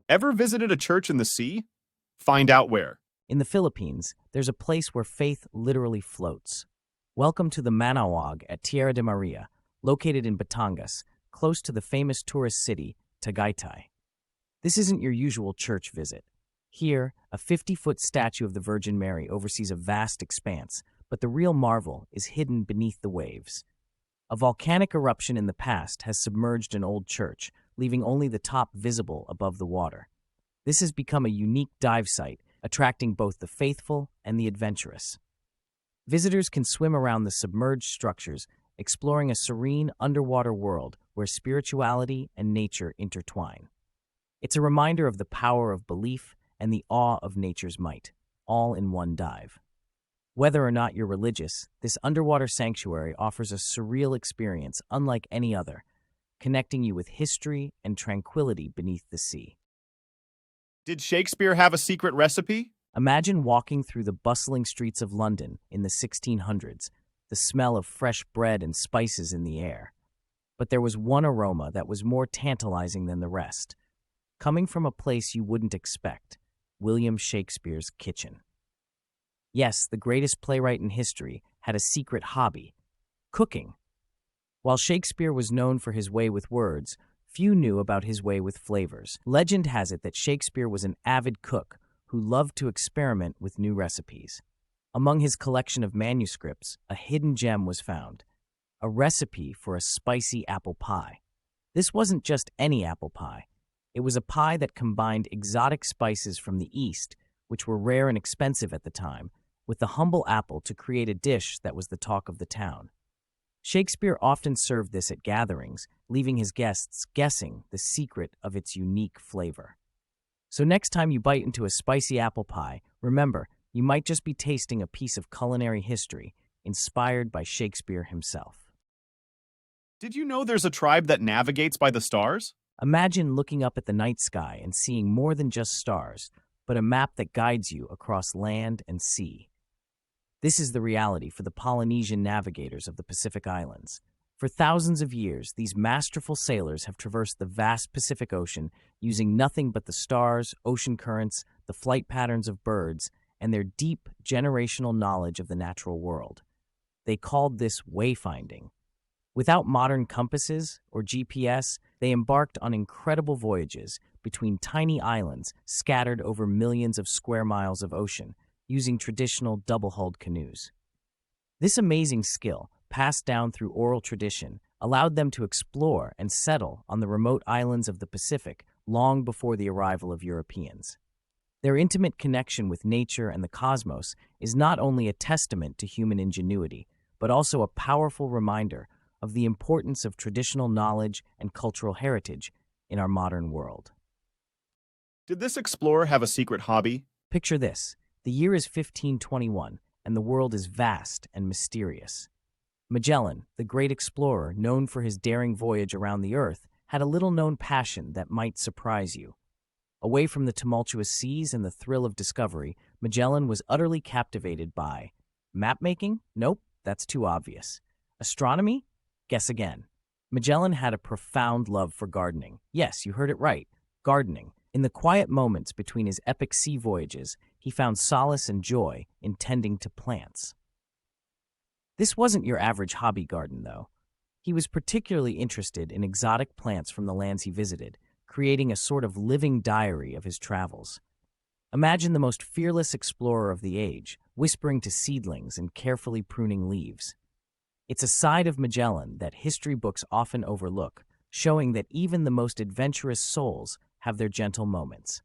Ever visited a church in the sea? Find out where. In the Philippines, there's a place where faith literally floats. Welcome to the Manawag at Tierra de Maria, located in Batangas, close to the famous tourist city, Tagaytay. This isn't your usual church visit. Here, a 50-foot statue of the Virgin Mary oversees a vast expanse, but the real marvel is hidden beneath the waves. A volcanic eruption in the past has submerged an old church, leaving only the top visible above the water. This has become a unique dive site, attracting both the faithful and the adventurous. Visitors can swim around the submerged structures, exploring a serene underwater world where spirituality and nature intertwine. It's a reminder of the power of belief and the awe of nature's might, all in one dive. Whether or not you're religious, this underwater sanctuary offers a surreal experience unlike any other, connecting you with history and tranquility beneath the sea. Did Shakespeare have a secret recipe? Imagine walking through the bustling streets of London in the 1600s, the smell of fresh bread and spices in the air. But there was one aroma that was more tantalizing than the rest, coming from a place you wouldn't expect, William Shakespeare's kitchen. Yes, the greatest playwright in history had a secret hobby: cooking. While Shakespeare was known for his way with words, few knew about his way with flavors. Legend has it that Shakespeare was an avid cook who loved to experiment with new recipes. Among his collection of manuscripts, a hidden gem was found: a recipe for a spicy apple pie. This wasn't just any apple pie. It was a pie that combined exotic spices from the East, which were rare and expensive at the time, with the humble apple to create a dish that was the talk of the town. Shakespeare often served this at gatherings, leaving his guests guessing the secret of its unique flavor. So next time you bite into a spicy apple pie, remember, you might just be tasting a piece of culinary history inspired by Shakespeare himself. Did you know there's a tribe that navigates by the stars? Imagine looking up at the night sky and seeing more than just stars, but a map that guides you across land and sea. This is the reality for the Polynesian navigators of the Pacific Islands. For thousands of years, these masterful sailors have traversed the vast Pacific Ocean using nothing but the stars, ocean currents, the flight patterns of birds, and their deep generational knowledge of the natural world. They called this wayfinding. Without modern compasses or GPS, they embarked on incredible voyages between tiny islands scattered over millions of square miles of ocean, using traditional double-hulled canoes. This amazing skill, passed down through oral tradition, allowed them to explore and settle on the remote islands of the Pacific long before the arrival of Europeans. Their intimate connection with nature and the cosmos is not only a testament to human ingenuity, but also a powerful reminder of the importance of traditional knowledge and cultural heritage in our modern world. Did this explorer have a secret hobby? Picture this. The year is 1521, and the world is vast and mysterious. Magellan, the great explorer known for his daring voyage around the Earth, had a little-known passion that might surprise you. Away from the tumultuous seas and the thrill of discovery, Magellan was utterly captivated by map-making? Nope, that's too obvious. Astronomy? Guess again. Magellan had a profound love for gardening. Yes, you heard it right, gardening. In the quiet moments between his epic sea voyages, he found solace and joy in tending to plants. This wasn't your average hobby garden, though. He was particularly interested in exotic plants from the lands he visited, creating a sort of living diary of his travels. Imagine the most fearless explorer of the age, whispering to seedlings and carefully pruning leaves. It's a side of Magellan that history books often overlook, showing that even the most adventurous souls have their gentle moments.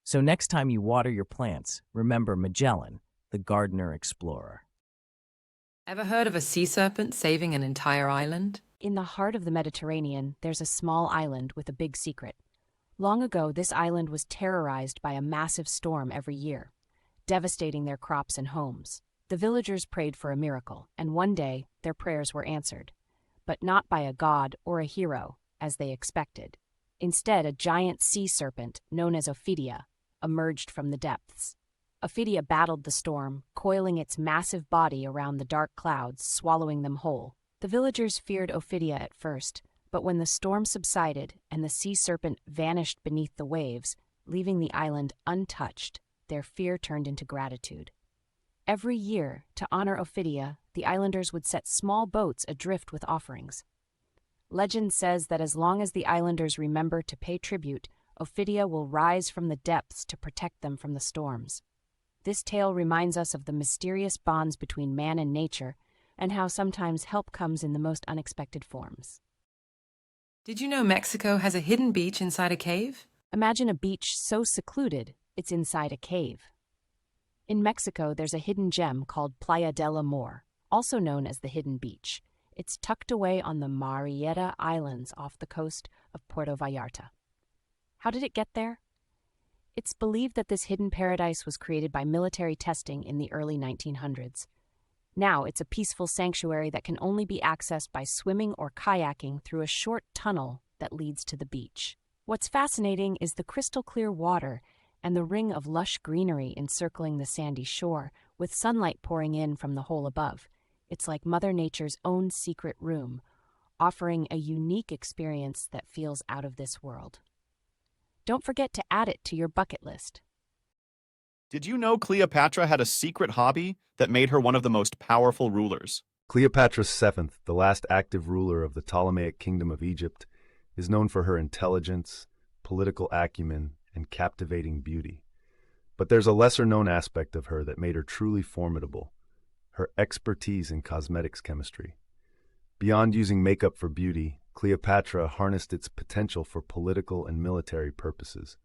So next time you water your plants, remember Magellan, the gardener explorer. Ever heard of a sea serpent saving an entire island? In the heart of the Mediterranean, there's a small island with a big secret. Long ago, this island was terrorized by a massive storm every year, devastating their crops and homes. The villagers prayed for a miracle, and one day, their prayers were answered. But not by a god or a hero, as they expected. Instead, a giant sea serpent, known as ophidia, emerged from the depths. Ophidia battled the storm, coiling its massive body around the dark clouds, swallowing them whole. The villagers feared ophidia at first, but when the storm subsided and the sea serpent vanished beneath the waves, leaving the island untouched, their fear turned into gratitude. Every year, to honor Ophidia, the islanders would set small boats adrift with offerings. Legend says that as long as the islanders remember to pay tribute, Ophidia will rise from the depths to protect them from the storms. This tale reminds us of the mysterious bonds between man and nature, and how sometimes help comes in the most unexpected forms. Did you know Mexico has a hidden beach inside a cave? Imagine a beach so secluded, it's inside a cave. In Mexico, there's a hidden gem called Playa del Amor, also known as the Hidden Beach. It's tucked away on the Marieta Islands off the coast of Puerto Vallarta. How did it get there? It's believed that this hidden paradise was created by military testing in the early 1900s. Now it's a peaceful sanctuary that can only be accessed by swimming or kayaking through a short tunnel that leads to the beach. What's fascinating is the crystal clear water and the ring of lush greenery encircling the sandy shore, with sunlight pouring in from the hole above. It's like Mother Nature's own secret room, offering a unique experience that feels out of this world. Don't forget to add it to your bucket list. Did you know Cleopatra had a secret hobby that made her one of the most powerful rulers? Cleopatra VII, the last active ruler of the Ptolemaic Kingdom of Egypt, is known for her intelligence, political acumen, and captivating beauty. But there's a lesser-known aspect of her that made her truly formidable: her expertise in cosmetics chemistry. Beyond using makeup for beauty, Cleopatra harnessed its potential for political and military purposes.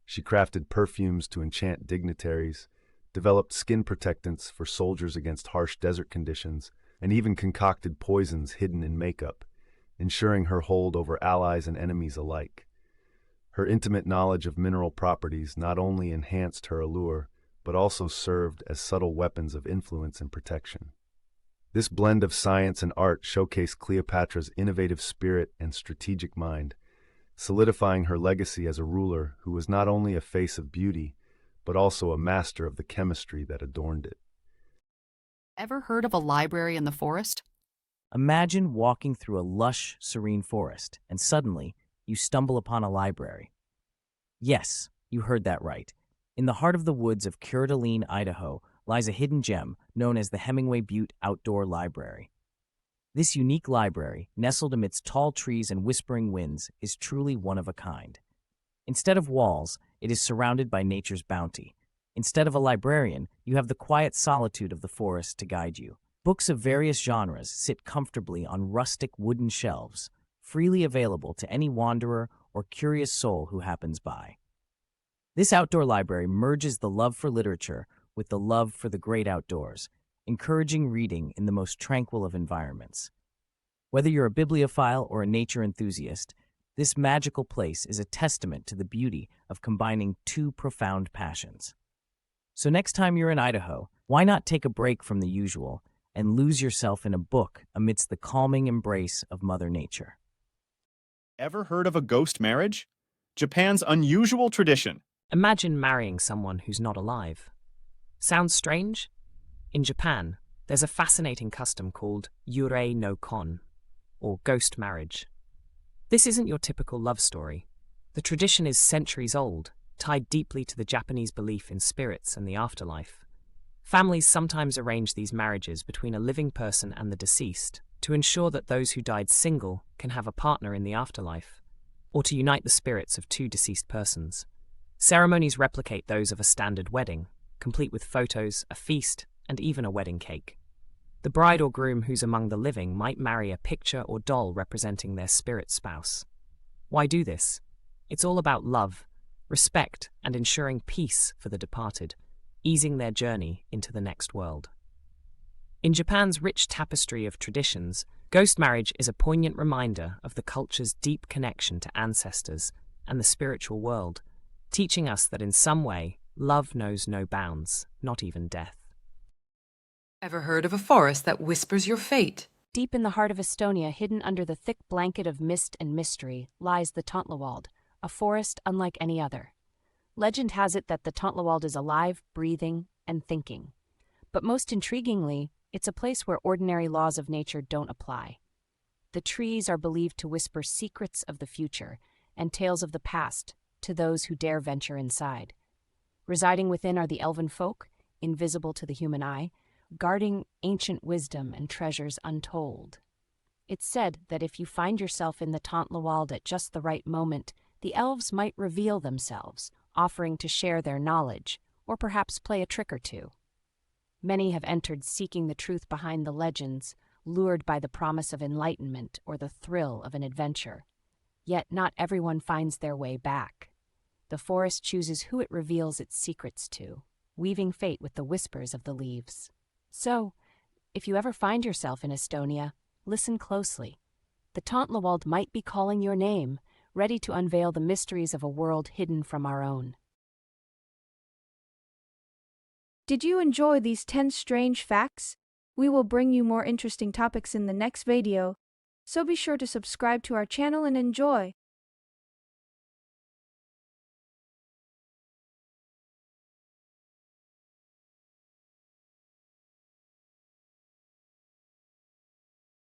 She crafted perfumes to enchant dignitaries, developed skin protectants for soldiers against harsh desert conditions, and even concocted poisons hidden in makeup, ensuring her hold over allies and enemies alike. Her intimate knowledge of mineral properties not only enhanced her allure, but also served as subtle weapons of influence and protection. This blend of science and art showcased Cleopatra's innovative spirit and strategic mind, solidifying her legacy as a ruler who was not only a face of beauty, but also a master of the chemistry that adorned it. Ever heard of a library in the forest? Imagine walking through a lush, serene forest, and suddenly you stumble upon a library. Yes, you heard that right. In the heart of the woods of Coeur d'Alene, Idaho, lies a hidden gem known as the Hemingway Butte Outdoor Library. This unique library, nestled amidst tall trees and whispering winds, is truly one of a kind. Instead of walls, it is surrounded by nature's bounty. Instead of a librarian, you have the quiet solitude of the forest to guide you. Books of various genres sit comfortably on rustic wooden shelves, freely available to any wanderer or curious soul who happens by. This outdoor library merges the love for literature with the love for the great outdoors, encouraging reading in the most tranquil of environments. Whether you're a bibliophile or a nature enthusiast, this magical place is a testament to the beauty of combining two profound passions. So next time you're in Idaho, why not take a break from the usual and lose yourself in a book amidst the calming embrace of Mother Nature? Ever heard of a ghost marriage? Japan's unusual tradition. Imagine marrying someone who's not alive. Sounds strange? In Japan, there's a fascinating custom called yurei no kon, or ghost marriage. This isn't your typical love story. The tradition is centuries old, tied deeply to the Japanese belief in spirits and the afterlife. Families sometimes arrange these marriages between a living person and the deceased to ensure that those who died single can have a partner in the afterlife, or to unite the spirits of two deceased persons. Ceremonies replicate those of a standard wedding, complete with photos, a feast, and even a wedding cake. The bride or groom who's among the living might marry a picture or doll representing their spirit spouse. Why do this? It's all about love, respect, and ensuring peace for the departed, easing their journey into the next world. In Japan's rich tapestry of traditions, ghost marriage is a poignant reminder of the culture's deep connection to ancestors and the spiritual world, teaching us that in some way, love knows no bounds, not even death. Ever heard of a forest that whispers your fate? Deep in the heart of Estonia, hidden under the thick blanket of mist and mystery, lies the Tontlawold, a forest unlike any other. Legend has it that the Tontlawold is alive, breathing, and thinking. But most intriguingly, it's a place where ordinary laws of nature don't apply. The trees are believed to whisper secrets of the future and tales of the past, to those who dare venture inside. Residing within are the elven folk, invisible to the human eye, guarding ancient wisdom and treasures untold. It's said that if you find yourself in the Tauntlewold at just the right moment, the elves might reveal themselves, offering to share their knowledge, or perhaps play a trick or two. Many have entered seeking the truth behind the legends, lured by the promise of enlightenment or the thrill of an adventure. Yet not everyone finds their way back. The forest chooses who it reveals its secrets to, weaving fate with the whispers of the leaves. So, if you ever find yourself in Estonia, listen closely. The Tauntlewold might be calling your name, ready to unveil the mysteries of a world hidden from our own. Did you enjoy these 10 strange facts? We will bring you more interesting topics in the next video, so be sure to subscribe to our channel and enjoy.